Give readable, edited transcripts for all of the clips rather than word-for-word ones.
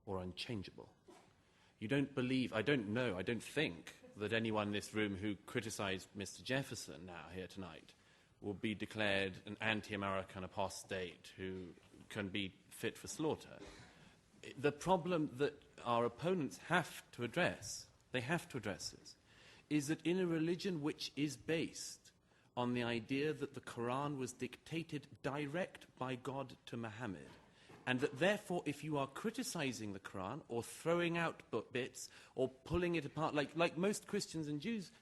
or unchangeable. You don't believe, I don't know, I don't think that anyone in this room who criticized Mr. Jefferson now here tonight will be declared an anti-American apostate who can be fit for slaughter. The problem that our opponents have to address, they have to address this, is that in a religion which is based on the idea that the Quran was dictated direct by God to Muhammad, and that therefore if you are criticizing the Quran or throwing out bits or pulling it apart, like most Christians and Jews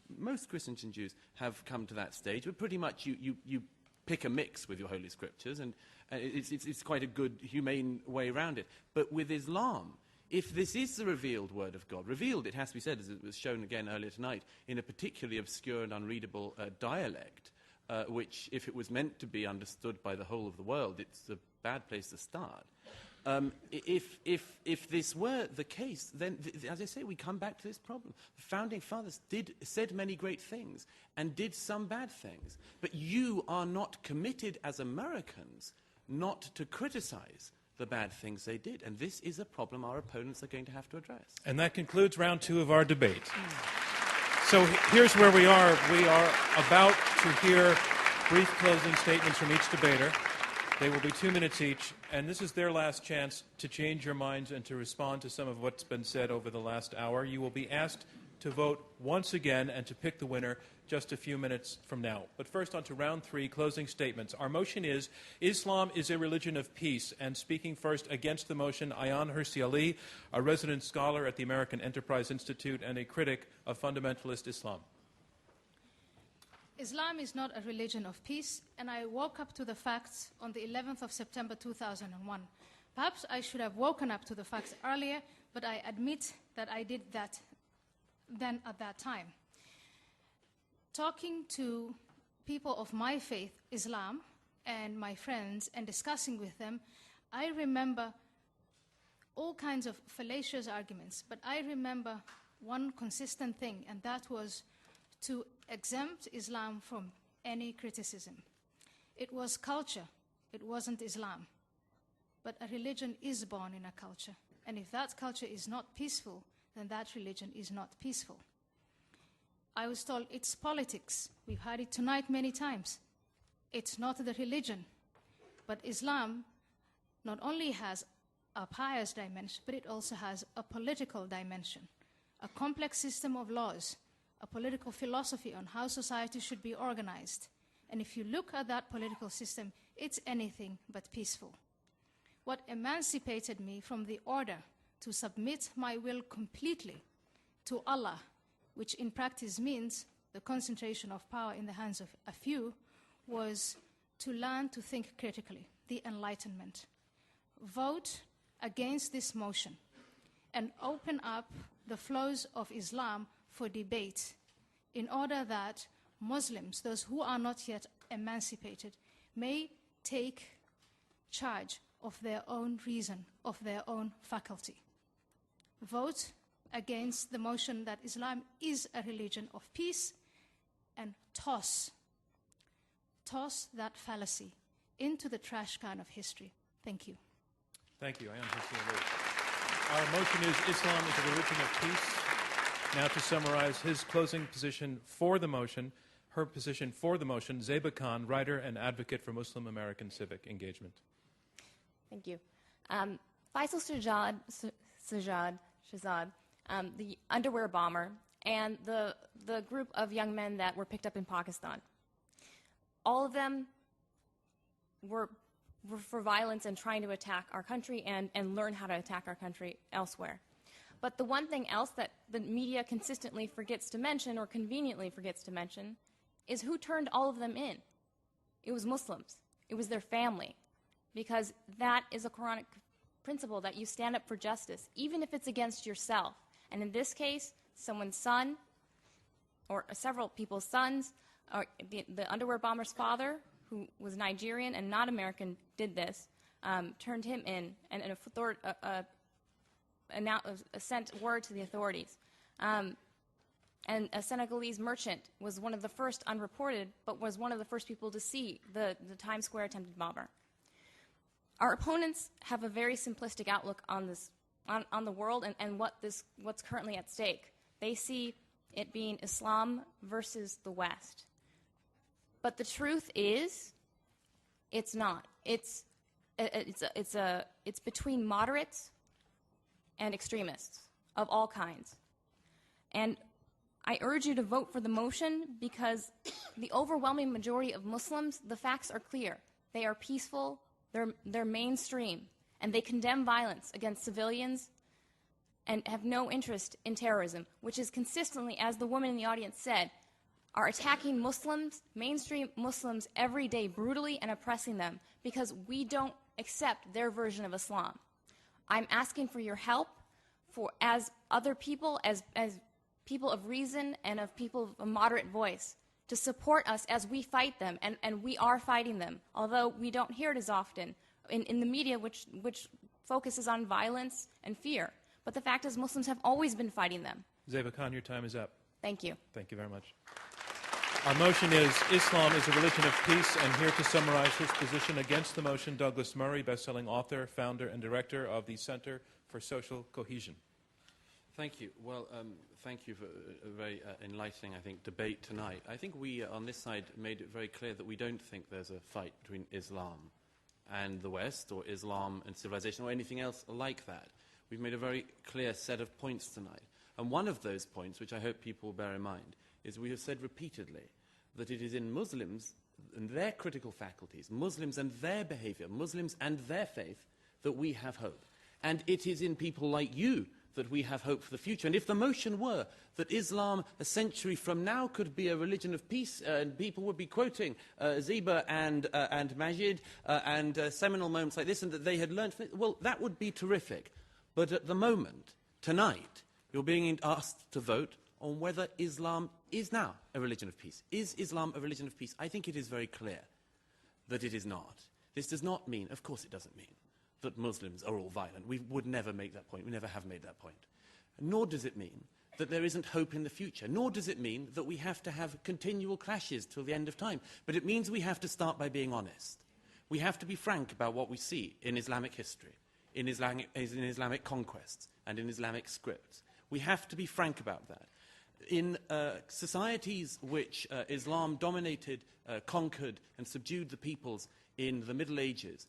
have come to that stage, but pretty much you pick a mix with your holy scriptures, and it's quite a good, humane way around it. But with Islam, if this is the revealed word of God, revealed, it has to be said, as it was shown again earlier tonight, in a particularly obscure and unreadable dialect, which, if it was meant to be understood by the whole of the world, it's a bad place to start. If this were the case, then, as I say, we come back to this problem. The Founding Fathers said many great things and did some bad things. But you are not committed as Americans not to criticize the bad things they did. And this is a problem our opponents are going to have to address. And that concludes round 2 of our debate. So here's where we are. We are about to hear brief closing statements from each debater. They will be 2 minutes each, and this is their last chance to change your minds and to respond to some of what's been said over the last hour. You will be asked to vote once again and to pick the winner just a few minutes from now. But first, on to round 3, closing statements. Our motion is, Islam is a religion of peace. And speaking first against the motion, Ayan Hirsi Ali, a resident scholar at the American Enterprise Institute and a critic of fundamentalist Islam. Islam is not a religion of peace, and I woke up to the facts on the 11th of September 2001. Perhaps I should have woken up to the facts earlier, but I admit that I did that then at that time. Talking to people of my faith, Islam, and my friends, and discussing with them, I remember all kinds of fallacious arguments, but I remember one consistent thing, and that was to exempt Islam from any criticism. It was culture, it wasn't Islam. But a religion is born in a culture, and if that culture is not peaceful, then that religion is not peaceful. I was told it's politics. We've heard it tonight many times. It's not the religion. But Islam not only has a pious dimension, but it also has a political dimension, a complex system of laws, a political philosophy on how society should be organized. And if you look at that political system, it's anything but peaceful. What emancipated me from the order to submit my will completely to Allah, which in practice means the concentration of power in the hands of a few, was to learn to think critically, the Enlightenment. Vote against this motion and open up the flows of Islam for debate in order that Muslims, those who are not yet emancipated, may take charge of their own reason, of their own faculty. Vote against the motion that Islam is a religion of peace, and toss that fallacy into the trash can of history. Thank you. Thank you. Ayan Hirsi Ali. Our motion is Islam is a religion of peace. Now to summarize his closing position for the motion, her position for the motion, Zeba Khan, writer and advocate for Muslim American civic engagement. Thank you. Faisal Shahzad, the underwear bomber, and the group of young men that were picked up in Pakistan. All of them were for violence and trying to attack our country and learn how to attack our country elsewhere. But the one thing else that the media consistently forgets to mention, or conveniently forgets to mention, is who turned all of them in. It was Muslims. It was their family. Because that is a Quranic principle, that you stand up for justice, even if it's against yourself. And in this case, someone's son, or several people's sons, or the underwear bomber's father, who was Nigerian and not American, did this, turned him in, and sent word to the authorities. And a Senegalese merchant was one of the first, unreported, but was one of the first people to see the Times Square attempted bomber. Our opponents have a very simplistic outlook on this on the world and what's currently at stake. They see it being Islam versus the West. But the truth is, it's not. It's between moderates and extremists of all kinds. And I urge you to vote for the motion because the overwhelming majority of Muslims, the facts are clear. They are peaceful, they're mainstream, and they condemn violence against civilians and have no interest in terrorism, which is consistently, as the woman in the audience said, are attacking Muslims, mainstream Muslims, every day, brutally and oppressing them because we don't accept their version of Islam. I'm asking for your help as other people, as people of reason and of people of a moderate voice, to support us as we fight them, and we are fighting them, although we don't hear it as often in the media, which focuses on violence and fear. But the fact is Muslims have always been fighting them. Zeba Khan, your time is up. Thank you. Thank you very much. Our motion is Islam is a religion of peace, and here to summarize his position against the motion, Douglas Murray, best-selling author, founder, and director of the Center for Social Cohesion. Thank you. Well, thank you for a very enlightening, I think, debate tonight. I think we, on this side, made it very clear that we don't think there's a fight between Islam and the West, or Islam and civilization, or anything else like that. We've made a very clear set of points tonight. And one of those points, which I hope people will bear in mind, is we have said repeatedly that it is in Muslims and their critical faculties, Muslims and their behavior, Muslims and their faith, that we have hope. And it is in people like you that we have hope for the future. And if the motion were that Islam a century from now could be a religion of peace, and people would be quoting Zeba and Majid and seminal moments like this, and that they had learned from it, well, that would be terrific. But at the moment, tonight, you're being asked to vote on whether Islam is now a religion of peace. Is Islam a religion of peace? I think it is very clear that it is not. This does not mean, of course it doesn't mean, that Muslims are all violent. We would never make that point. We never have made that point. Nor does it mean that there isn't hope in the future. Nor does it mean that we have to have continual clashes till the end of time. But it means we have to start by being honest. We have to be frank about what we see in Islamic history, in Islamic conquests, and in Islamic scripts. We have to be frank about that. In societies which Islam dominated, conquered, and subdued the peoples in the Middle Ages,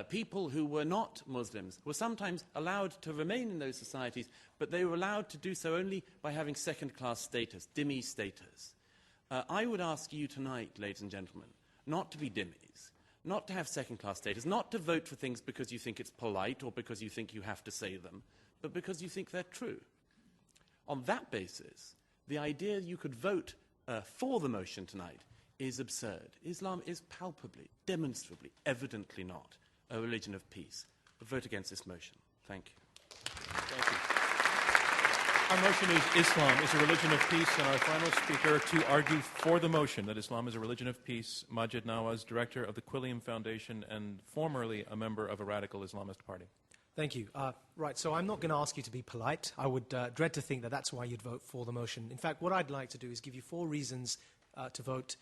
people who were not Muslims were sometimes allowed to remain in those societies, but they were allowed to do so only by having second-class status, dhimmi status. I would ask you tonight, ladies and gentlemen, not to be dhimmis, not to have second-class status, not to vote for things because you think it's polite or because you think you have to say them, but because you think they're true. On that basis, the idea you could vote for the motion tonight is absurd. Islam is palpably, demonstrably, evidently not a religion of peace. But vote against this motion. Thank you. Thank you. Our motion is Islam is a religion of peace, and our final speaker to argue for the motion that Islam is a religion of peace, Majid Nawaz, director of the Quilliam Foundation and formerly a member of a radical Islamist party. Thank you. Right, so I'm not going to ask you to be polite. I would dread to think that that's why you'd vote for the motion. In fact, what I'd like to do is give you 4 reasons to vote,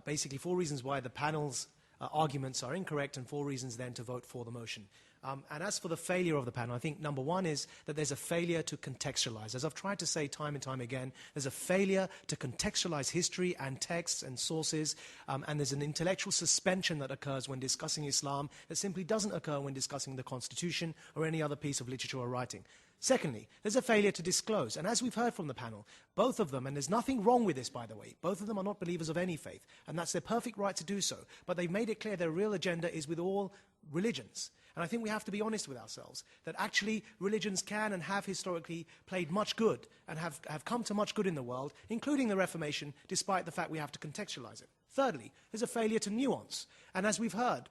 basically 4 reasons why the panel's arguments are incorrect and 4 reasons then to vote for the motion. And as for the failure of the panel, I think number 1 is that there's a failure to contextualize. As I've tried to say time and time again, there's a failure to contextualize history and texts and sources, and there's an intellectual suspension that occurs when discussing Islam that simply doesn't occur when discussing the Constitution or any other piece of literature or writing. Secondly, there's a failure to disclose. And as we've heard from the panel, both of them, and there's nothing wrong with this, by the way, both of them are not believers of any faith, and that's their perfect right to do so. But they've made it clear their real agenda is with all religions. And I think we have to be honest with ourselves, that actually religions can and have historically played much good and have come to much good in the world, including the Reformation, despite the fact we have to contextualize it. Thirdly, there's a failure to nuance. And as we've heard,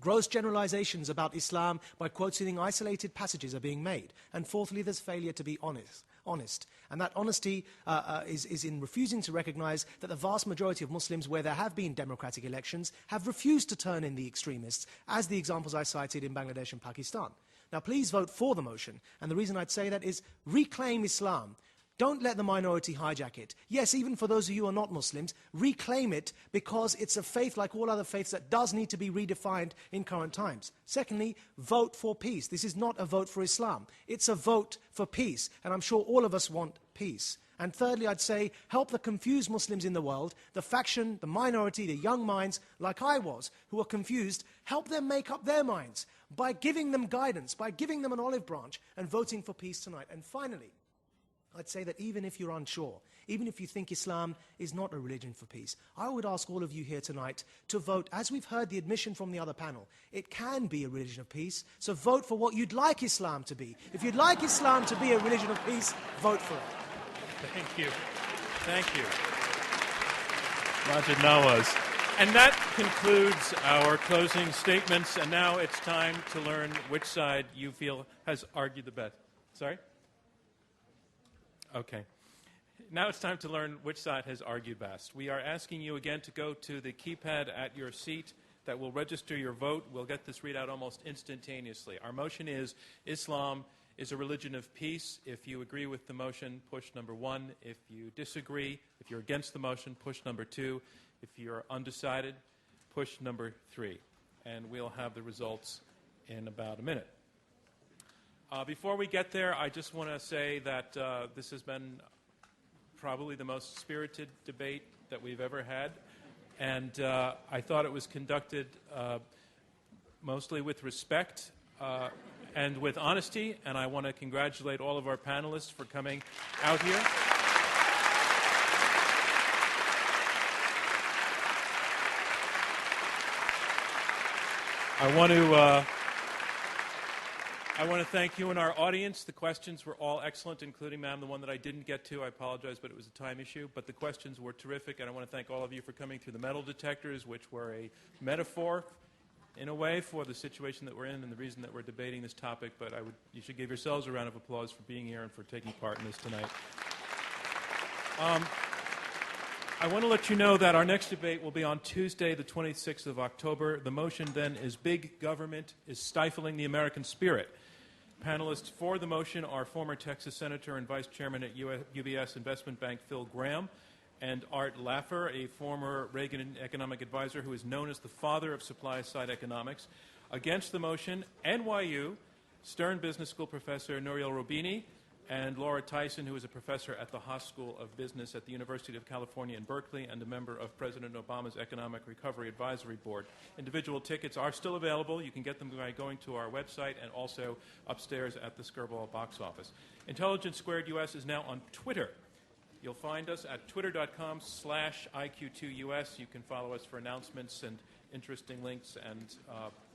gross generalizations about Islam by quoting isolated passages are being made. And fourthly, there's failure to be honest. And that honesty is in refusing to recognize that the vast majority of Muslims, where there have been democratic elections, have refused to turn in the extremists, as the examples I cited in Bangladesh and Pakistan. Now, please vote for the motion. And the reason I'd say that is reclaim Islam. Don't let the minority hijack it. Yes, even for those of you who are not Muslims, reclaim it because it's a faith like all other faiths that does need to be redefined in current times. Secondly, vote for peace. This is not a vote for Islam. It's a vote for peace, and I'm sure all of us want peace. And thirdly, I'd say, help the confused Muslims in the world, the faction, the minority, the young minds, like I was, who are confused, help them make up their minds by giving them guidance, by giving them an olive branch, and voting for peace tonight. And finally, I'd say that even if you're unsure, even if you think Islam is not a religion for peace, I would ask all of you here tonight to vote, as we've heard the admission from the other panel, it can be a religion of peace, so vote for what you'd like Islam to be. If you'd like Islam to be a religion of peace, vote for it. Thank you. Thank you. Majid Nawaz. And that concludes our closing statements, and now it's time to learn which side you feel has argued the best. Sorry? Okay. Now it's time to learn which side has argued best. We are asking you again to go to the keypad at your seat that will register your vote. We'll get this readout almost instantaneously. Our motion is Islam is a religion of peace. If you agree with the motion, push number 1. If you disagree, if you're against the motion, push number 2. If you're undecided, push number 3. And we'll have the results in about a minute. Before we get there, I just want to say that this has been probably the most spirited debate that we've ever had. And I thought it was conducted mostly with respect and with honesty, and I want to congratulate all of our panelists for coming out here. I want to thank you and our audience. The questions were all excellent, including, ma'am, the one that I didn't get to. I apologize, but it was a time issue. But the questions were terrific, and I want to thank all of you for coming through the metal detectors, which were a metaphor, in a way, for the situation that we're in and the reason that we're debating this topic. But you should give yourselves a round of applause for being here and for taking part in this tonight. I want to let you know that our next debate will be on Tuesday, the 26th of October. The motion then is Big Government is Stifling the American Spirit. Panelists for the motion are former Texas Senator and Vice Chairman at UBS Investment Bank Phil Graham and Art Laffer, a former Reagan economic advisor who is known as the father of supply-side economics. Against the motion, NYU, Stern Business School professor Nouriel Roubini, and Laura Tyson, who is a professor at the Haas School of Business at the University of California in Berkeley and a member of President Obama's Economic Recovery Advisory Board. Individual tickets are still available. You can get them by going to our website and also upstairs at the Skirball box office. Intelligence Squared US is now on Twitter. You'll find us at twitter.com/IQ2US. You can follow us for announcements and interesting links, and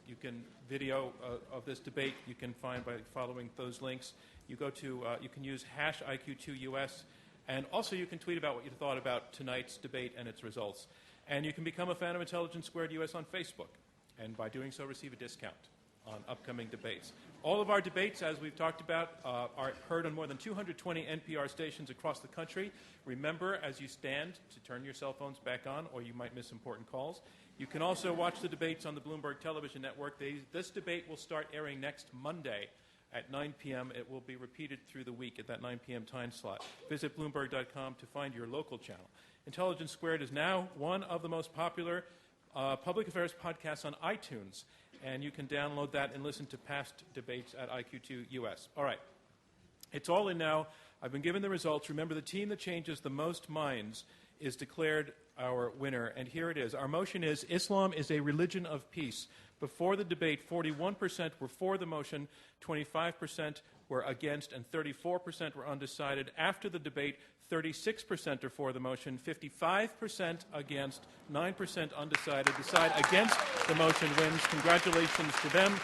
you can video of this debate you can find by following those links. You can use #IQ2US, and also you can tweet about what you thought about tonight's debate and its results. And you can become a fan of Intelligence Squared US on Facebook, and by doing so receive a discount on upcoming debates. All of our debates, as we've talked about, are heard on more than 220 NPR stations across the country. Remember, as you stand, to turn your cell phones back on, or you might miss important calls. You can also watch the debates on the Bloomberg Television Network. This debate will start airing next Monday at 9 p.m. It will be repeated through the week at that 9 p.m. time slot. Visit Bloomberg.com to find your local channel. Intelligence Squared is now one of the most popular public affairs podcasts on iTunes, and you can download that and listen to past debates at IQ2US. All right. It's all in now. I've been given the results. Remember, the team that changes the most minds is declared our winner, and here it is. Our motion is Islam is a religion of peace. Before the debate, 41% were for the motion, 25% were against, and 34% were undecided. After the debate, 36% are for the motion, 55% against, 9% undecided. The side against the motion wins. Congratulations to them.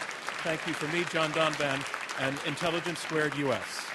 Thank you from me, John Donvan, and Intelligence Squared US.